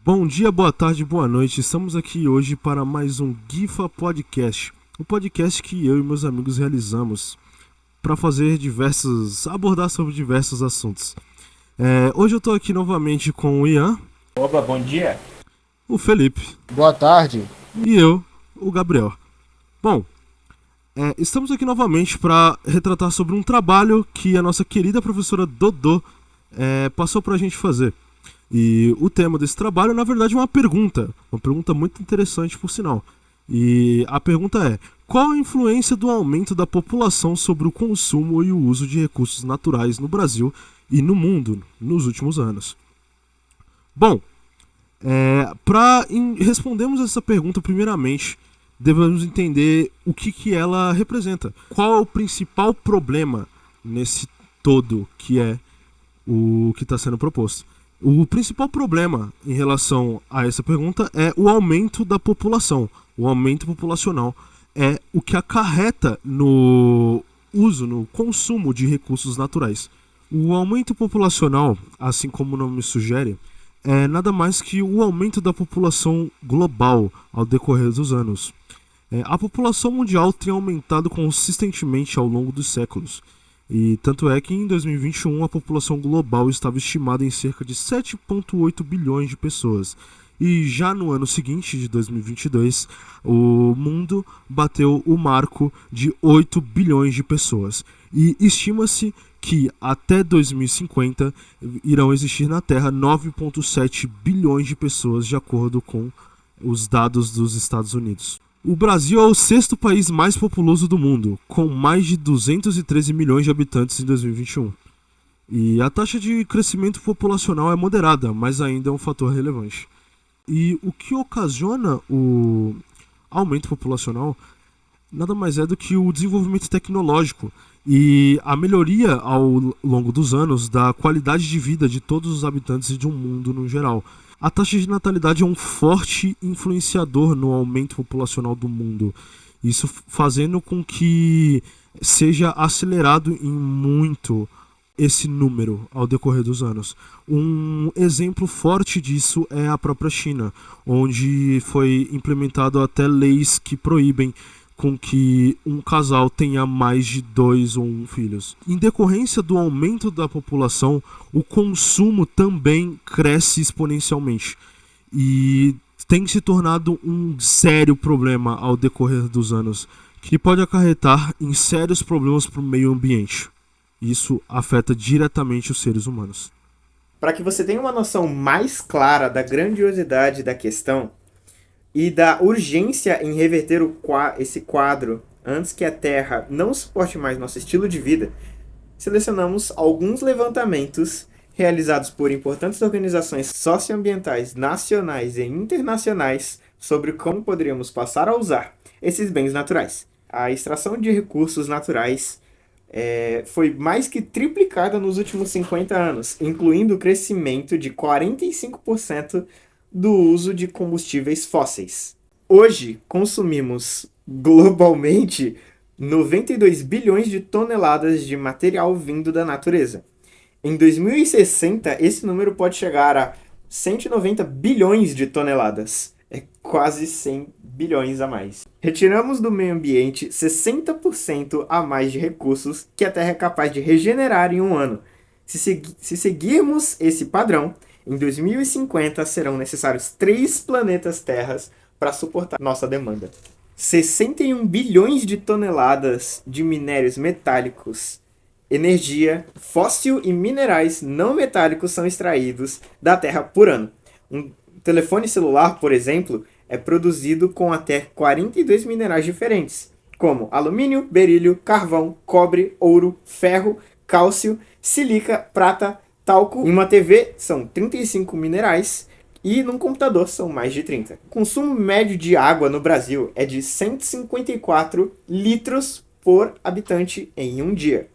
Bom dia, boa tarde, boa noite. Estamos aqui hoje para mais um GIFA Podcast. O podcast que eu e meus amigos realizamos para abordar sobre diversos assuntos. Hoje eu estou aqui novamente com o Ian. Opa, bom dia. O Felipe. Boa tarde. E eu, o Gabriel. Bom, estamos aqui novamente para retratar sobre um trabalho que a nossa querida professora Dodô passou para a gente fazer. E o tema desse trabalho, na verdade, é uma pergunta muito interessante, por sinal. E a pergunta é: qual a influência do aumento da população sobre o consumo e o uso de recursos naturais no Brasil e no mundo nos últimos anos? Bom, para respondermos essa pergunta, primeiramente, devemos entender o que ela representa. Qual é o principal problema nesse todo que é o que está sendo proposto? O principal problema em relação a essa pergunta é o aumento da população. O aumento populacional é o que acarreta no consumo de recursos naturais. O aumento populacional, assim como o nome sugere, é nada mais que o aumento da população global ao decorrer dos anos. A população mundial tem aumentado consistentemente ao longo dos séculos. E tanto é que em 2021 a população global estava estimada em cerca de 7,8 bilhões de pessoas. E já no ano seguinte, de 2022, o mundo bateu o marco de 8 bilhões de pessoas. E estima-se que até 2050 irão existir na Terra 9,7 bilhões de pessoas, de acordo com os dados dos Estados Unidos. O Brasil é o sexto país mais populoso do mundo, com mais de 213 milhões de habitantes em 2021. E a taxa de crescimento populacional é moderada, mas ainda é um fator relevante. E o que ocasiona o aumento populacional nada mais é do que o desenvolvimento tecnológico e a melhoria ao longo dos anos da qualidade de vida de todos os habitantes de um mundo no geral. A taxa de natalidade é um forte influenciador no aumento populacional do mundo, isso fazendo com que seja acelerado em muito esse número ao decorrer dos anos. Um exemplo forte disso é a própria China, onde foi implementado até leis que proíbem com que um casal tenha mais de 2 ou 1 filhos. Em decorrência do aumento da população, o consumo também cresce exponencialmente e tem se tornado um sério problema ao decorrer dos anos, que pode acarretar em sérios problemas para o meio ambiente. Isso afeta diretamente os seres humanos. Para que você tenha uma noção mais clara da grandiosidade da questão e da urgência em reverter esse quadro antes que a Terra não suporte mais nosso estilo de vida, selecionamos alguns levantamentos realizados por importantes organizações socioambientais nacionais e internacionais sobre como poderíamos passar a usar esses bens naturais. A extração de recursos naturais foi mais que triplicada nos últimos 50 anos, incluindo o crescimento de 45% do uso de combustíveis fósseis. Hoje, consumimos globalmente 92 bilhões de toneladas de material vindo da natureza. Em 2060, esse número pode chegar a 190 bilhões de toneladas. É quase 100 bilhões a mais. Retiramos do meio ambiente 60% a mais de recursos que a Terra é capaz de regenerar em um ano. Se seguirmos esse padrão, em 2050 serão necessários 3 planetas Terras para suportar nossa demanda. 61 bilhões de toneladas de minérios metálicos, energia, fóssil e minerais não metálicos são extraídos da Terra por ano. Um telefone celular, por exemplo, é produzido com até 42 minerais diferentes, como alumínio, berílio, carvão, cobre, ouro, ferro, cálcio, sílica, prata, talco. Em uma TV são 35 minerais e num computador são mais de 30. O consumo médio de água no Brasil é de 154 litros por habitante em um dia,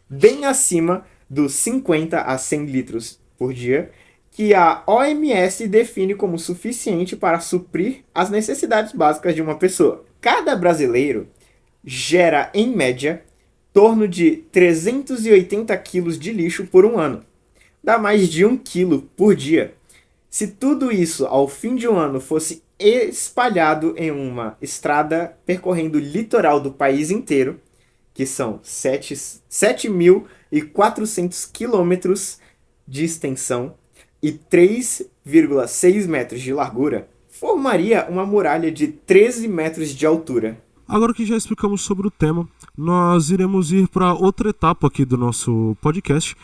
bem acima dos 50 a 100 litros por dia, que a OMS define como suficiente para suprir as necessidades básicas de uma pessoa. Cada brasileiro gera, em média, torno de 380 quilos de lixo por um ano. Dá mais de 1 quilo por dia. Se tudo isso, ao fim de um ano, fosse espalhado em uma estrada percorrendo o litoral do país inteiro, que são 7.400 quilômetros de extensão e 3,6 metros de largura, formaria uma muralha de 13 metros de altura. Agora que já explicamos sobre o tema, nós iremos ir para outra etapa aqui do nosso podcast.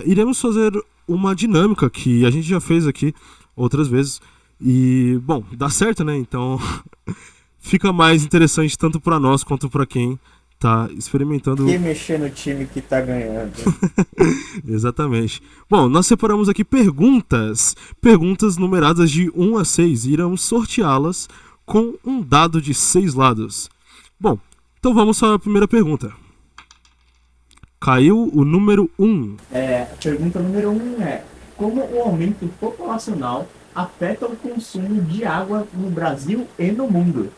Iremos fazer uma dinâmica que a gente já fez aqui outras vezes. E, bom, dá certo, né? Então fica mais interessante tanto para nós quanto para quem tá experimentando. E mexer no time que tá ganhando. Exatamente. Bom, nós separamos aqui perguntas numeradas de 1 a 6 e iremos sorteá-las com um dado de 6 lados. Bom, então vamos para a primeira pergunta. Caiu o número 1. A pergunta número 1 é: como o aumento populacional afeta o consumo de água no Brasil e no mundo?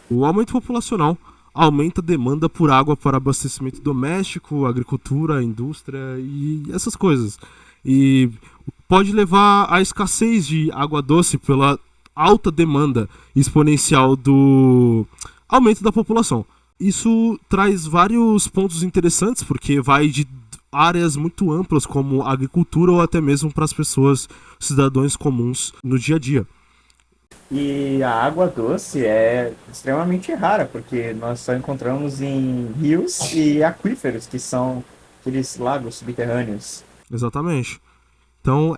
O aumento populacional aumenta a demanda por água para abastecimento doméstico, agricultura, indústria e essas coisas. E pode levar à escassez de água doce pela alta demanda exponencial do aumento da população. Isso traz vários pontos interessantes, porque vai de áreas muito amplas como agricultura ou até mesmo para as pessoas, cidadãos comuns no dia a dia. E a água doce é extremamente rara, porque nós só encontramos em rios e aquíferos, que são aqueles lagos subterrâneos. Exatamente. Então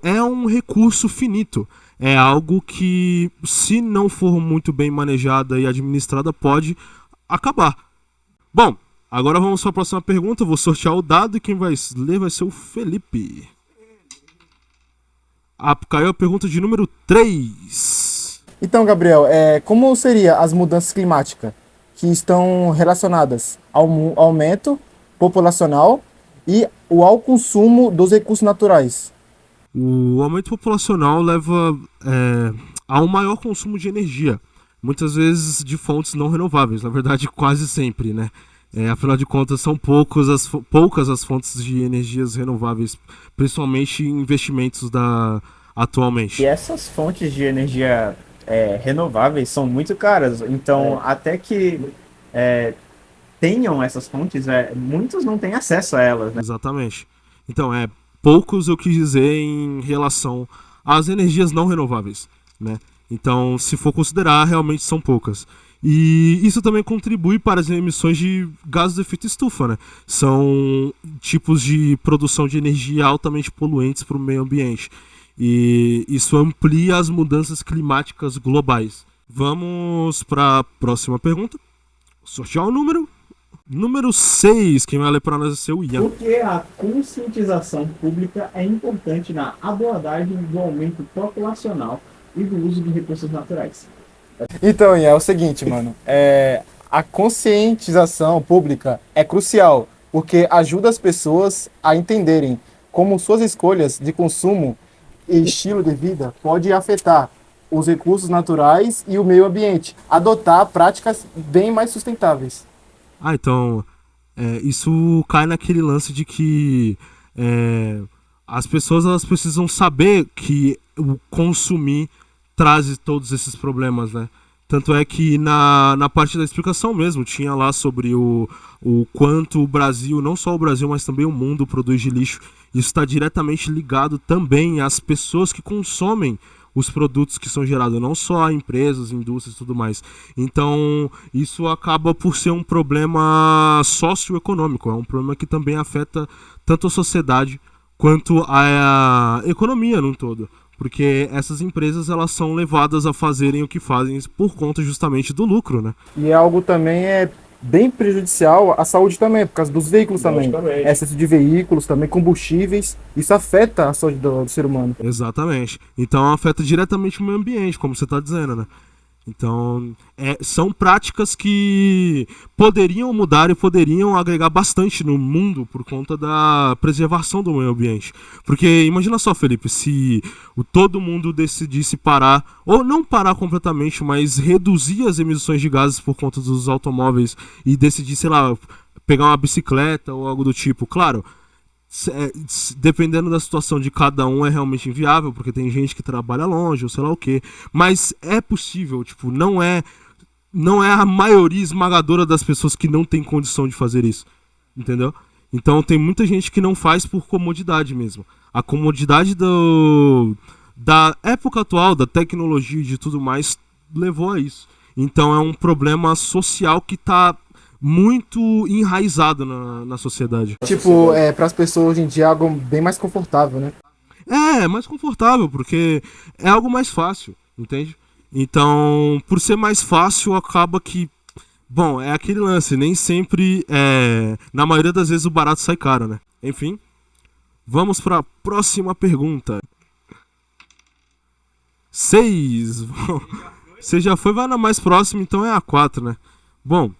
é um recurso finito. É algo que, se não for muito bem manejada e administrada, pode acabar. Bom, agora vamos para a próxima pergunta. Eu vou sortear o dado e quem vai ler vai ser o Felipe. Caiu a pergunta de número 3. Então, Gabriel, como seriam as mudanças climáticas que estão relacionadas ao aumento populacional e ao consumo dos recursos naturais? O aumento populacional leva a um maior consumo de energia, muitas vezes de fontes não renováveis, na verdade quase sempre, né? Afinal de contas, são poucas as fontes de energias renováveis, principalmente em investimentos atualmente. E essas fontes de energia renováveis são muito caras, então até que tenham essas fontes, muitos não têm acesso a elas, né? Exatamente. Então, poucos eu quis dizer em relação às energias não renováveis, né? Então, se for considerar, realmente são poucas. E isso também contribui para as emissões de gases de efeito estufa, né? São tipos de produção de energia altamente poluentes para o meio ambiente. E isso amplia as mudanças climáticas globais. Vamos para a próxima pergunta. Sortear o número. Número 6, quem vai ler para nós é ser o Ian. Porque a conscientização pública é importante na abordagem do aumento populacional e do uso de recursos naturais. Então, Ian, é o seguinte, mano. A conscientização pública é crucial, porque ajuda as pessoas a entenderem como suas escolhas de consumo e estilo de vida podem afetar os recursos naturais e o meio ambiente. Adotar práticas bem mais sustentáveis. Então, isso cai naquele lance de que as pessoas elas precisam saber que o consumir traz todos esses problemas, né? Tanto é que na parte da explicação mesmo, tinha lá sobre o quanto o Brasil, não só o Brasil, mas também o mundo produz de lixo. Isso está diretamente ligado também às pessoas que consomem os produtos que são gerados, não só a empresas, indústrias e tudo mais. Então, isso acaba por ser um problema socioeconômico, é um problema que também afeta tanto a sociedade quanto a economia num todo. Porque essas empresas elas são levadas a fazerem o que fazem por conta justamente do lucro, né? E é algo também bem prejudicial à saúde também, por causa dos veículos também. Excesso de veículos, também combustíveis, isso afeta a saúde do ser humano. Exatamente. Então afeta diretamente o meio ambiente, como você está dizendo, né? Então, são práticas que poderiam mudar e poderiam agregar bastante no mundo por conta da preservação do meio ambiente. Porque imagina só, Felipe, se todo mundo decidisse parar, ou não parar completamente, mas reduzir as emissões de gases por conta dos automóveis e decidir, sei lá, pegar uma bicicleta ou algo do tipo. Claro, dependendo da situação de cada um, é realmente inviável, porque tem gente que trabalha longe, ou sei lá o quê. Mas é possível, tipo, não é a maioria esmagadora das pessoas que não tem condição de fazer isso, entendeu? Então tem muita gente que não faz por comodidade mesmo. A comodidade da época atual, da tecnologia e de tudo mais, levou a isso. Então é um problema social que tá muito enraizado na sociedade. Tipo, para as pessoas hoje em dia é algo bem mais confortável, né? É mais confortável, porque é algo mais fácil, entende? Então, por ser mais fácil, acaba que... Bom, é aquele lance, nem sempre... na maioria das vezes o barato sai caro, né? Enfim, vamos para a próxima pergunta. 6. Você já foi, vai na mais próxima, então é a 4, né? Bom,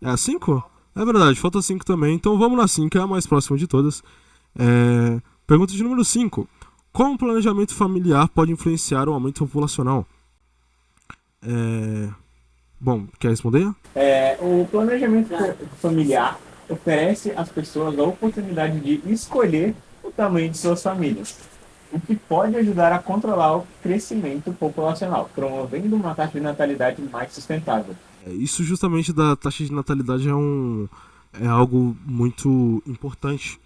é a 5? É verdade, falta 5 também. Então vamos na 5, que é a mais próxima de todas. Pergunta de número 5. Como o planejamento familiar pode influenciar o aumento populacional? Bom, quer responder? O planejamento familiar oferece às pessoas a oportunidade de escolher o tamanho de suas famílias, o que pode ajudar a controlar o crescimento populacional, promovendo uma taxa de natalidade mais sustentável. Isso justamente da taxa de natalidade é algo muito importante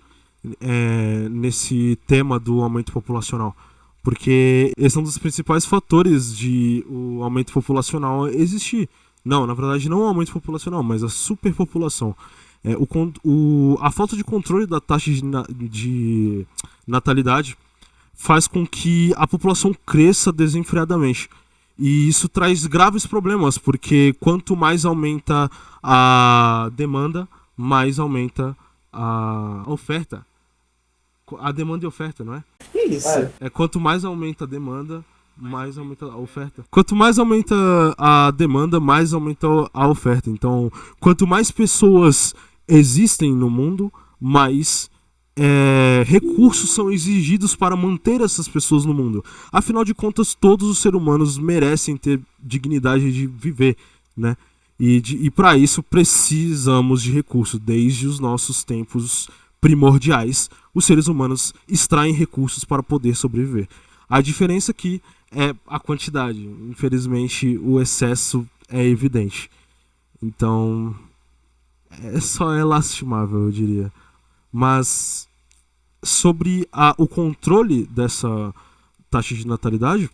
nesse tema do aumento populacional. Porque esse é um dos principais fatores de o aumento populacional existir. Não, na verdade não o aumento populacional, mas a superpopulação. A falta de controle da taxa de natalidade faz com que a população cresça desenfreadamente. E isso traz graves problemas, porque quanto mais aumenta a demanda, mais aumenta a oferta. A demanda e oferta, não é? Que isso? Quanto mais aumenta a demanda, mais aumenta a oferta. Quanto mais aumenta a demanda, mais aumenta a oferta. Então, quanto mais pessoas existem no mundo, mais recursos são exigidos para manter essas pessoas no mundo. Afinal de contas, todos os seres humanos merecem ter dignidade de viver, né? E para isso precisamos de recursos. Desde os nossos tempos primordiais, os seres humanos extraem recursos para poder sobreviver. A diferença aqui é a quantidade. Infelizmente, o excesso é evidente. Então, só é lastimável, eu diria. Mas sobre o controle dessa taxa de natalidade,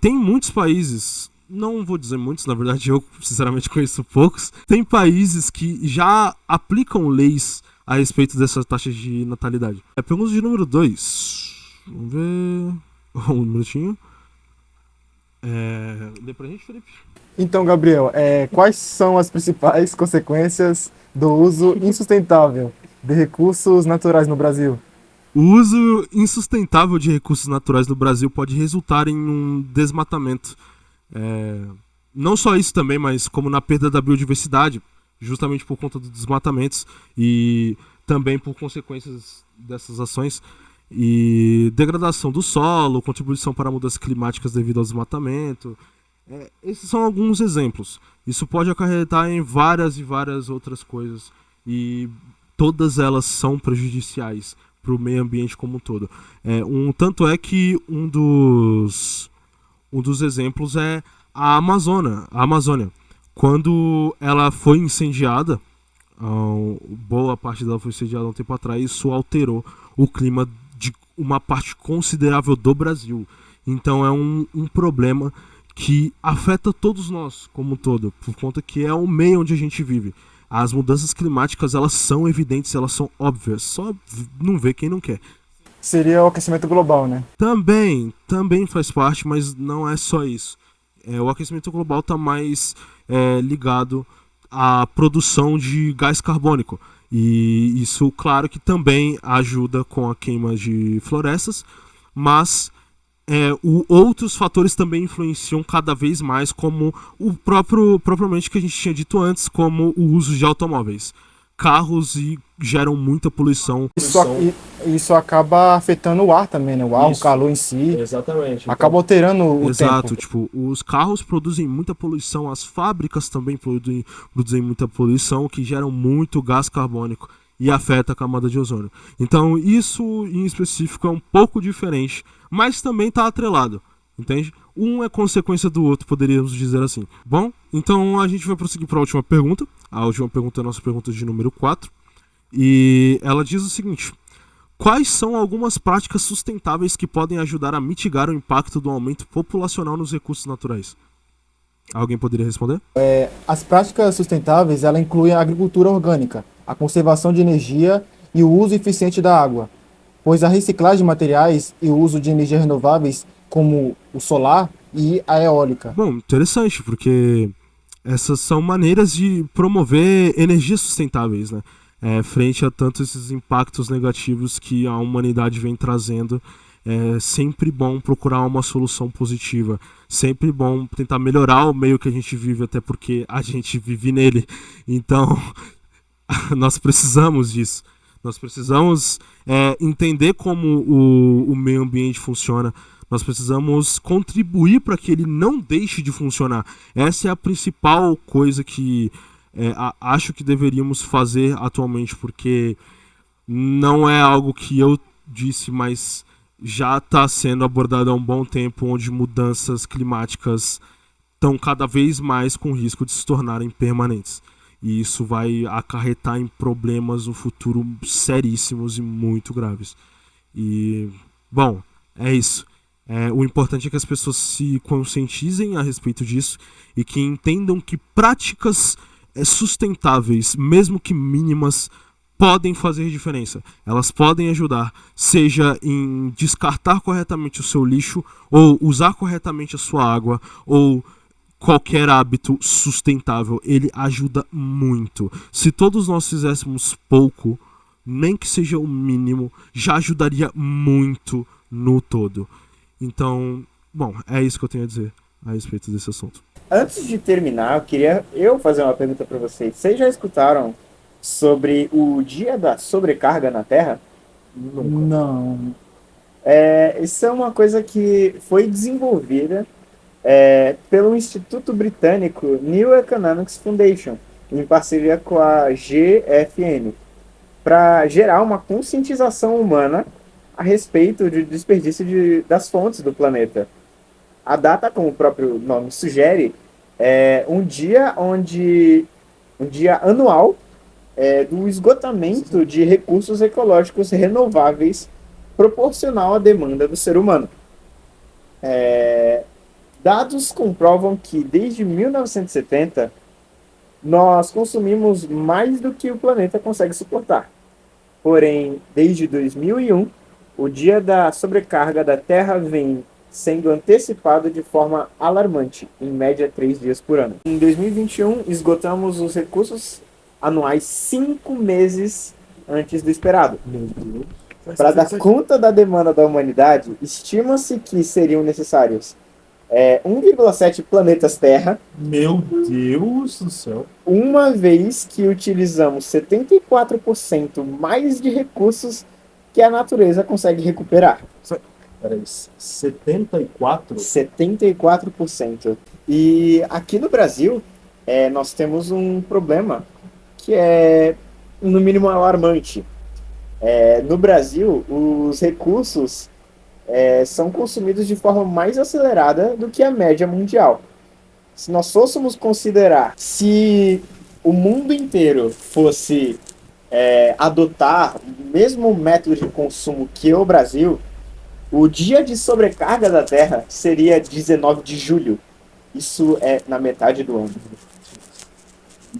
tem muitos países, não vou dizer muitos, na verdade eu sinceramente conheço poucos, tem países que já aplicam leis a respeito dessa taxa de natalidade. Pergunta de número 2. Vamos ver... Um minutinho. Lê pra gente, Felipe. Então, Gabriel, quais são as principais consequências do uso insustentável de recursos naturais no Brasil? O uso insustentável de recursos naturais no Brasil pode resultar em um desmatamento. Não só isso também, mas como na perda da biodiversidade, justamente por conta dos desmatamentos e também por consequências dessas ações, e degradação do solo, contribuição para mudanças climáticas devido ao desmatamento. Esses são alguns exemplos. Isso pode acarretar em várias e várias outras coisas, e todas elas são prejudiciais para o meio ambiente como um todo. Tanto é que um dos exemplos é a Amazônia. Quando ela foi incendiada, boa parte dela foi incendiada há um tempo atrás, isso alterou o clima de uma parte considerável do Brasil. Então é um problema que afeta todos nós como um todo, por conta que é o meio onde a gente vive. As mudanças climáticas, elas são evidentes, elas são óbvias, só não vê quem não quer. Seria o aquecimento global, né? Também faz parte, mas não é só isso. O aquecimento global está mais ligado à produção de gás carbônico. E isso, claro, que também ajuda com a queima de florestas, mas outros fatores também influenciam cada vez mais, como propriamente que a gente tinha dito antes, como o uso de automóveis. Carros geram muita poluição. Isso acaba afetando o ar também, né? O ar, o calor em si. Exatamente. Acaba alterando o Exato, tempo. tipo, os carros produzem muita poluição, as fábricas também produzem muita poluição, que geram muito gás carbônico. e afeta a camada de ozônio. Então isso em específico é um pouco diferente, mas também está atrelado, entende? Um é consequência do outro, poderíamos dizer assim. Bom, então a gente vai prosseguir para a última pergunta. A última pergunta é a nossa pergunta de número 4. E ela diz o seguinte: quais são algumas práticas sustentáveis que podem ajudar a mitigar o impacto do aumento populacional nos recursos naturais? Alguém poderia responder? As práticas sustentáveis, ela incluem a agricultura orgânica, a conservação de energia e o uso eficiente da água, pois a reciclagem de materiais e o uso de energias renováveis, como o solar e a eólica. Bom, interessante, porque essas são maneiras de promover energias sustentáveis, né? Frente a tantos esses impactos negativos que a humanidade vem trazendo. É sempre bom procurar uma solução positiva, sempre bom tentar melhorar o meio que a gente vive, até porque a gente vive nele. Então, nós precisamos disso. Nós precisamos entender como o meio ambiente funciona. Nós precisamos contribuir para que ele não deixe de funcionar. Essa é a principal coisa que acho que deveríamos fazer atualmente, porque não é algo que eu disse, mas já está sendo abordado há um bom tempo, onde mudanças climáticas estão cada vez mais com risco de se tornarem permanentes. E isso vai acarretar em problemas no futuro seríssimos e muito graves. E, bom, é isso. O importante é que as pessoas se conscientizem a respeito disso e que entendam que práticas sustentáveis, mesmo que mínimas, podem fazer diferença. Elas podem ajudar, seja em descartar corretamente o seu lixo, ou usar corretamente a sua água, ou qualquer hábito sustentável. Ele ajuda muito. Se todos nós fizéssemos pouco, nem que seja o mínimo, já ajudaria muito no todo. Então, bom, é isso que eu tenho a dizer a respeito desse assunto. Antes de terminar, eu queria fazer uma pergunta para vocês. Vocês já escutaram sobre o dia da sobrecarga na Terra? Não. Isso é uma coisa que foi desenvolvida pelo Instituto Britânico New Economics Foundation, em parceria com a GFN, para gerar uma conscientização humana a respeito do desperdício das fontes do planeta. A data, como o próprio nome sugere, é um dia anual do esgotamento de recursos ecológicos renováveis proporcional à demanda do ser humano. Dados comprovam que desde 1970 nós consumimos mais do que o planeta consegue suportar. Porém, desde 2001, o dia da sobrecarga da Terra vem sendo antecipado de forma alarmante, em média 3 dias por ano. Em 2021, esgotamos os recursos anuais 5 meses antes do esperado. Para dar conta da demanda da humanidade, estima-se que seriam necessários 1,7 planetas Terra. Meu Deus do céu! Uma vez que utilizamos 74% mais de recursos que a natureza consegue recuperar. Peraí, 74? 74%. E aqui no Brasil, nós temos um problema que é, no mínimo, alarmante. No Brasil, os recursos são consumidos de forma mais acelerada do que a média mundial. Se nós fôssemos considerar, se o mundo inteiro fosse adotar o mesmo método de consumo que o Brasil, o dia de sobrecarga da Terra seria 19 de julho. Isso é na metade do ano.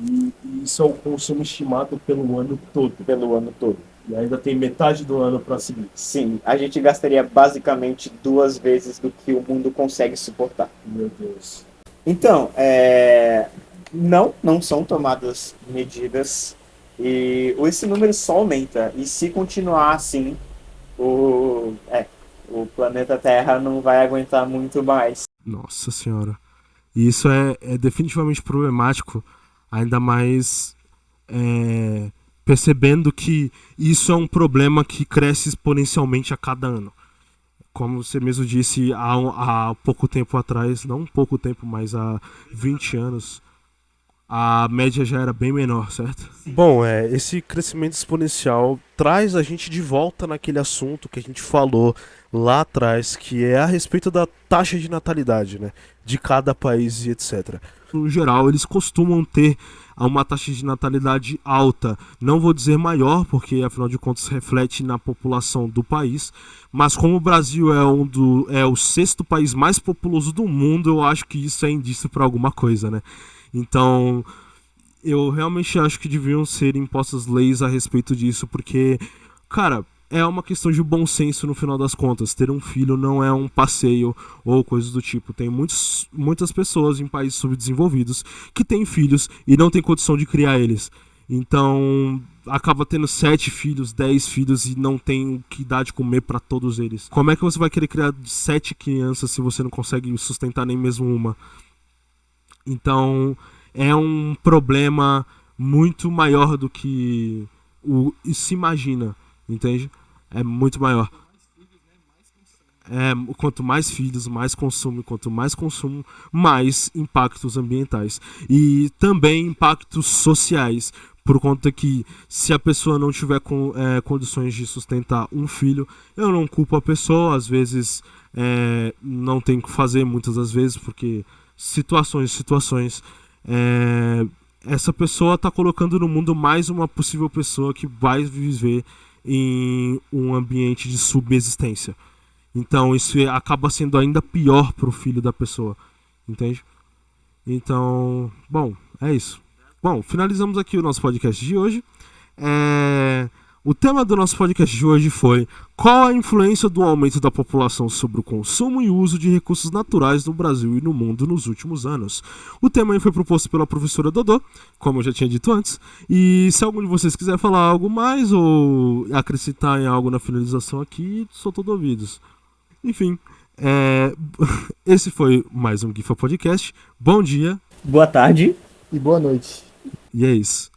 E isso é o consumo estimado pelo ano todo. Pelo ano todo. E ainda tem metade do ano para seguir. Sim, a gente gastaria basicamente 2 vezes do que o mundo consegue suportar. Meu Deus. Então, não são tomadas medidas e esse número só aumenta. E se continuar assim, o planeta Terra não vai aguentar muito mais. Nossa senhora. E isso é definitivamente problemático, ainda mais percebendo que isso é um problema que cresce exponencialmente a cada ano. Como você mesmo disse, há pouco tempo atrás, não pouco tempo, mas há 20 anos, a média já era bem menor, certo? Bom, esse crescimento exponencial traz a gente de volta naquele assunto que a gente falou lá atrás, que é a respeito da taxa de natalidade, né? De cada país e etc. No geral, eles costumam ter uma taxa de natalidade alta. Não vou dizer maior, porque afinal de contas reflete na população do país. Mas como o Brasil é o sexto país mais populoso do mundo, eu acho que isso é indício para alguma coisa, né? Então, eu realmente acho que deviam ser impostas leis a respeito disso, porque, cara, é uma questão de bom senso no final das contas. Ter um filho não é um passeio ou coisas do tipo. Tem muitas pessoas em países subdesenvolvidos que têm filhos e não têm condição de criar eles. Então, acaba tendo 7 filhos, 10 filhos e não tem o que dar de comer pra todos eles. Como é que você vai querer criar 7 crianças se você não consegue sustentar nem mesmo uma? Então, é um problema muito maior do que se imagina, entende? É muito maior. Quanto mais filhos, mais consumo. Quanto mais consumo, mais impactos ambientais. E também impactos sociais. Por conta que se a pessoa não tiver condições de sustentar um filho, eu não culpo a pessoa. Às vezes não tem o que fazer, muitas das vezes, porque situações. Essa pessoa está colocando no mundo mais uma possível pessoa que vai viver em um ambiente de subexistência. Então isso acaba sendo ainda pior pro filho da pessoa, entende? Então, bom, é isso. Bom, finalizamos aqui o nosso podcast de hoje. O tema do nosso podcast de hoje foi: qual a influência do aumento da população sobre o consumo e uso de recursos naturais no Brasil e no mundo nos últimos anos? O tema foi proposto pela professora Dodô, como eu já tinha dito antes. E se algum de vocês quiser falar algo mais ou acrescentar em algo na finalização aqui, sou todo ouvidos. Enfim, esse foi mais um GIFA Podcast. Bom dia. Boa tarde. E boa noite. E é isso.